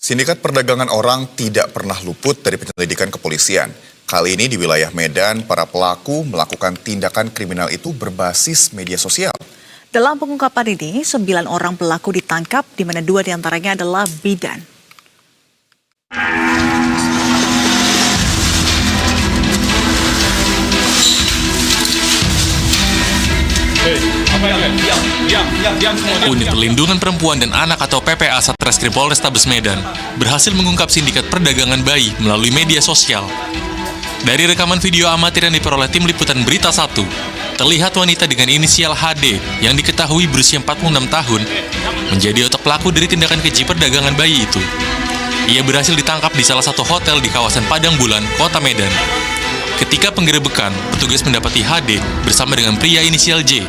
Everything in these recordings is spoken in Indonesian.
Sindikat perdagangan orang tidak pernah luput dari penyelidikan kepolisian. Kali ini di wilayah Medan, para pelaku melakukan tindakan kriminal itu berbasis media sosial. Dalam pengungkapan ini, 9 orang pelaku ditangkap, di mana 2 diantaranya adalah bidan. Unit Perlindungan Perempuan dan Anak atau PPA Satreskrim Polrestabes Medan berhasil mengungkap sindikat perdagangan bayi melalui media sosial. Dari rekaman video amatir yang diperoleh tim liputan Berita 1, terlihat wanita dengan inisial HD yang diketahui berusia 46 tahun menjadi otak pelaku dari tindakan keji perdagangan bayi itu. Ia berhasil ditangkap di salah satu hotel di kawasan Padang Bulan, Kota Medan. Ketika penggerebekan, petugas mendapati HD bersama dengan pria inisial J.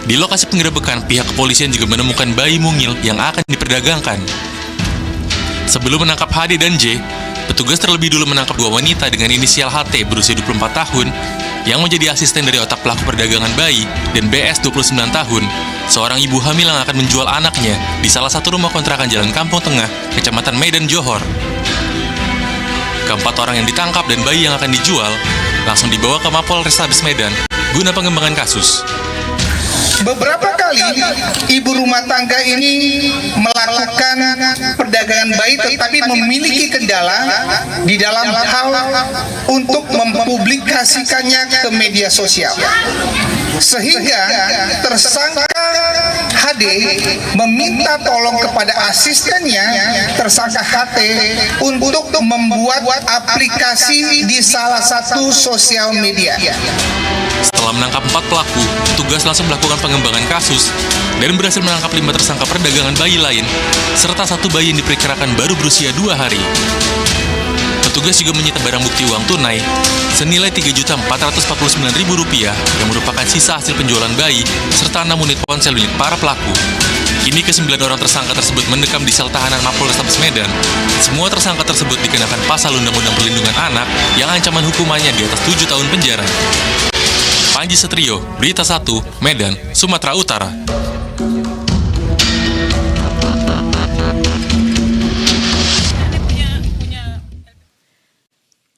Di lokasi penggerebekan, pihak kepolisian juga menemukan bayi mungil yang akan diperdagangkan. Sebelum menangkap HD dan J, petugas terlebih dulu menangkap 2 wanita dengan inisial HT berusia 24 tahun yang menjadi asisten dari otak pelaku perdagangan bayi, dan BS 29 tahun, seorang ibu hamil yang akan menjual anaknya di salah satu rumah kontrakan Jalan Kampung Tengah, Kecamatan Medan Johor. Keempat orang yang ditangkap dan bayi yang akan dijual langsung dibawa ke Mapol Restabes Medan guna pengembangan kasus. Beberapa kali ibu rumah tangga ini melakukan perdagangan bayi tetapi memiliki kendala di dalam hal untuk mempublikasikannya ke media sosial. Sehingga tersangka HD meminta tolong kepada asistennya, tersangka HT, untuk membuat aplikasi di salah satu sosial media. Setelah menangkap 4 pelaku, petugas langsung melakukan pengembangan kasus dan berhasil menangkap 5 tersangka perdagangan bayi lain, serta 1 bayi yang diperkirakan baru berusia 2 hari. Petugas juga menyita barang bukti uang tunai senilai Rp3.449.000 yang merupakan sisa hasil penjualan bayi, serta 6 unit ponsel milik para pelaku. Kini ke-9 orang tersangka tersebut mendekam di sel tahanan Mapol Restabes Medan. Semua tersangka tersebut dikenakan pasal Undang-Undang Perlindungan Anak yang ancaman hukumannya di atas 7 tahun penjara. Panji Setrio, Berita 1, Medan, Sumatera Utara.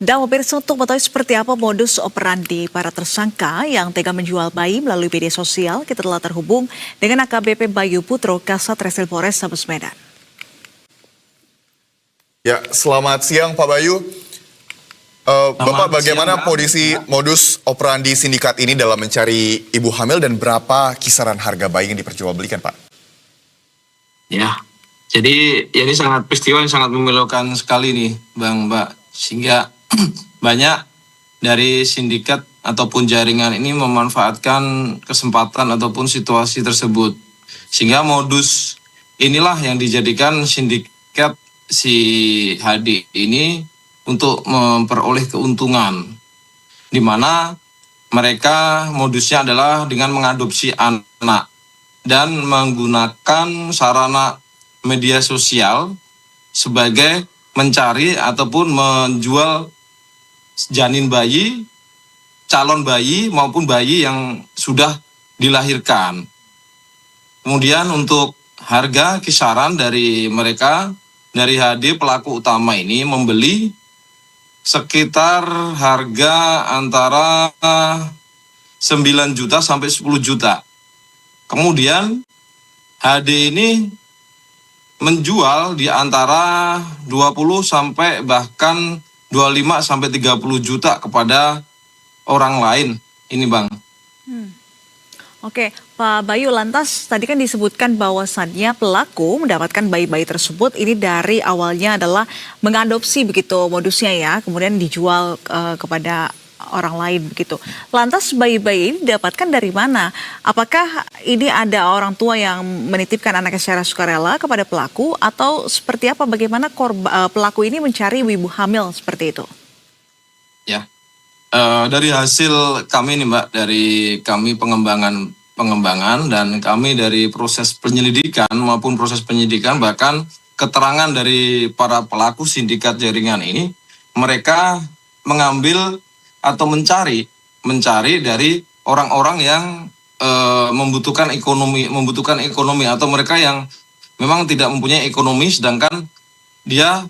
Dan pemirsa, untuk mengetahui seperti apa modus operandi para tersangka yang tega menjual bayi melalui media sosial, kita telah terhubung dengan AKBP Bayu Putro, Kasat Reskrim Polrestabes Medan. Ya, selamat siang Pak Bayu. Bapak, bagaimana modus operandi sindikat ini dalam mencari ibu hamil dan berapa kisaran harga bayi yang diperjualbelikan, Pak? Ya, jadi ini peristiwa yang sangat memilukan sekali nih, Mbak. Sehingga banyak dari sindikat ataupun jaringan ini memanfaatkan kesempatan ataupun situasi tersebut. Sehingga modus inilah yang dijadikan sindikat si HD ini untuk memperoleh keuntungan, di mana mereka modusnya adalah dengan mengadopsi anak dan menggunakan sarana media sosial sebagai mencari ataupun menjual janin bayi, calon bayi maupun bayi yang sudah dilahirkan. Kemudian untuk harga kisaran dari mereka, dari HD pelaku utama ini membeli sekitar harga antara 9 juta sampai 10 juta. Kemudian HD ini menjual di antara 20 sampai bahkan 25 sampai 30 juta kepada orang lain. Ini, Bang. Oke, Pak Bayu, lantas tadi kan disebutkan bahwasannya pelaku mendapatkan bayi-bayi tersebut ini dari awalnya adalah mengadopsi begitu modusnya ya, kemudian dijual kepada orang lain begitu. Lantas bayi-bayi ini didapatkan dari mana? Apakah ini ada orang tua yang menitipkan anaknya secara sukarela kepada pelaku atau seperti apa? Bagaimana pelaku ini mencari ibu hamil seperti itu? Ya, dari hasil kami nih Mbak, dari kami pengembangan dan kami dari proses penyelidikan maupun proses penyidikan, bahkan keterangan dari para pelaku sindikat jaringan ini, mereka mengambil atau mencari dari orang-orang yang membutuhkan ekonomi atau mereka yang memang tidak mempunyai ekonomi, sedangkan dia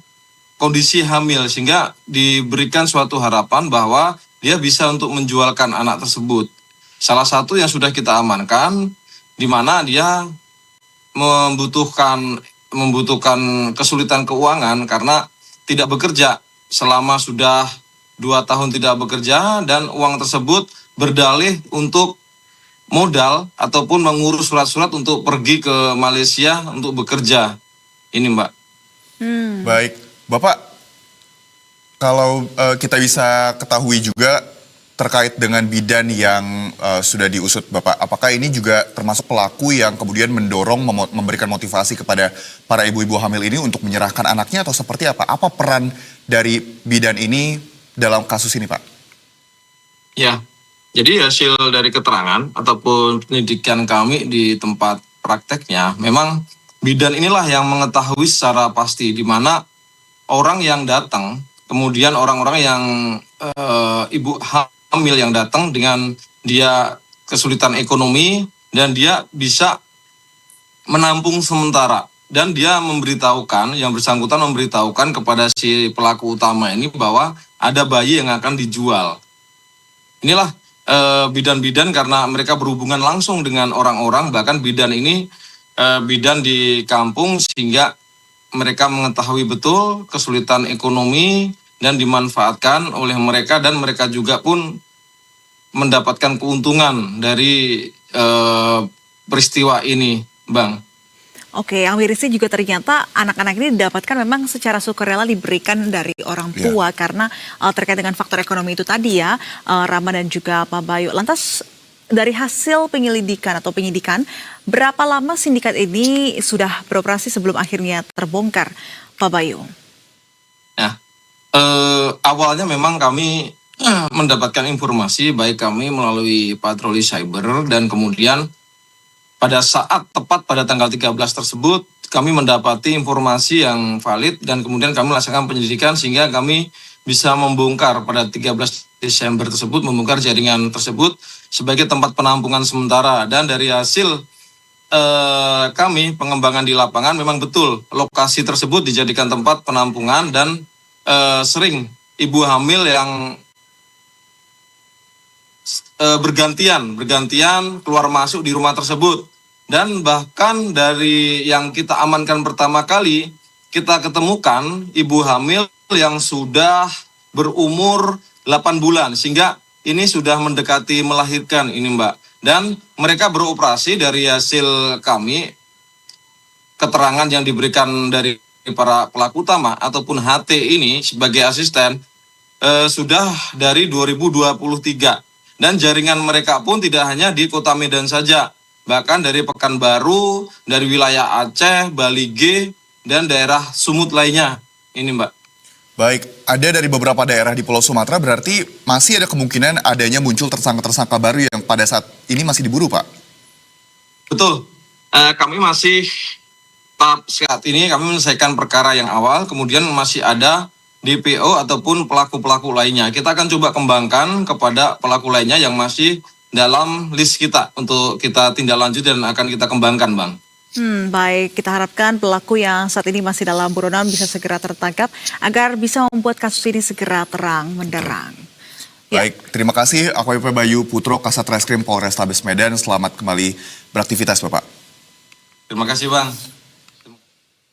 kondisi hamil, sehingga diberikan suatu harapan bahwa dia bisa untuk menjualkan anak tersebut. Salah satu yang sudah kita amankan, di mana dia membutuhkan kesulitan keuangan karena tidak bekerja selama sudah 2 tahun tidak bekerja, dan uang tersebut berdalih untuk modal ataupun mengurus surat-surat untuk pergi ke Malaysia untuk bekerja. Ini Mbak. Baik, Bapak, kalau kita bisa ketahui juga terkait dengan bidan yang sudah diusut Bapak, apakah ini juga termasuk pelaku yang kemudian mendorong, memberikan motivasi kepada para ibu-ibu hamil ini untuk menyerahkan anaknya, atau seperti apa? Apa peran dari bidan ini dalam kasus ini, Pak? Ya, jadi hasil dari keterangan ataupun pendidikan kami di tempat prakteknya, memang bidan inilah yang mengetahui secara pasti di mana orang yang datang, kemudian orang-orang yang ibu hamil yang datang dengan dia kesulitan ekonomi dan dia bisa menampung sementara, dan dia memberitahukan, yang bersangkutan memberitahukan kepada si pelaku utama ini bahwa ada bayi yang akan dijual. Inilah bidan-bidan, karena mereka berhubungan langsung dengan orang-orang, bahkan bidan ini bidan di kampung, sehingga mereka mengetahui betul kesulitan ekonomi dan dimanfaatkan oleh mereka, dan mereka juga pun mendapatkan keuntungan dari peristiwa ini, Bang. Oke, yang mirisnya juga ternyata anak-anak ini didapatkan memang secara sukarela diberikan dari orang tua karena terkait dengan faktor ekonomi itu tadi ya, Rama dan juga Pak Bayu. Lantas dari hasil penyelidikan atau penyidikan, berapa lama sindikat ini sudah beroperasi sebelum akhirnya terbongkar, Pak Bayu? Nah, awalnya memang kami mendapatkan informasi, baik kami melalui patroli cyber, dan kemudian pada saat tepat pada tanggal 13 tersebut, kami mendapati informasi yang valid, dan kemudian kami melaksanakan penyelidikan sehingga kami bisa membongkar pada 13 Desember tersebut, membongkar jaringan tersebut sebagai tempat penampungan sementara. Dan dari hasil kami pengembangan di lapangan, memang betul lokasi tersebut dijadikan tempat penampungan, dan sering ibu hamil yang bergantian keluar masuk di rumah tersebut. Dan bahkan dari yang kita amankan pertama kali, kita ketemukan ibu hamil yang sudah berumur 8 bulan, sehingga ini sudah mendekati melahirkan ini Mbak. Dan mereka beroperasi, dari hasil kami, keterangan yang diberikan dari para pelaku utama ataupun HT ini sebagai asisten, sudah dari 2023. Dan jaringan mereka pun tidak hanya di Kota Medan saja, bahkan dari Pekanbaru, dari wilayah Aceh, Bali G, dan daerah Sumut lainnya. Ini Mbak. Baik, ada dari beberapa daerah di Pulau Sumatera, berarti masih ada kemungkinan adanya muncul tersangka-tersangka baru yang pada saat ini masih diburu, Pak? Betul. Kami masih tahap saat ini kami menyelesaikan perkara yang awal, kemudian masih ada DPO ataupun pelaku-pelaku lainnya. Kita akan coba kembangkan kepada pelaku lainnya yang masih dalam list kita untuk kita tindak lanjut dan akan kita kembangkan, Bang. Baik, kita harapkan pelaku yang saat ini masih dalam buronan bisa segera tertangkap agar bisa membuat kasus ini segera terang menderang. Baik, terima kasih AKBP Bayu Putro, Kasat Reskrim Polrestabes Medan. Selamat kembali beraktivitas, Bapak. Terima kasih, Bang.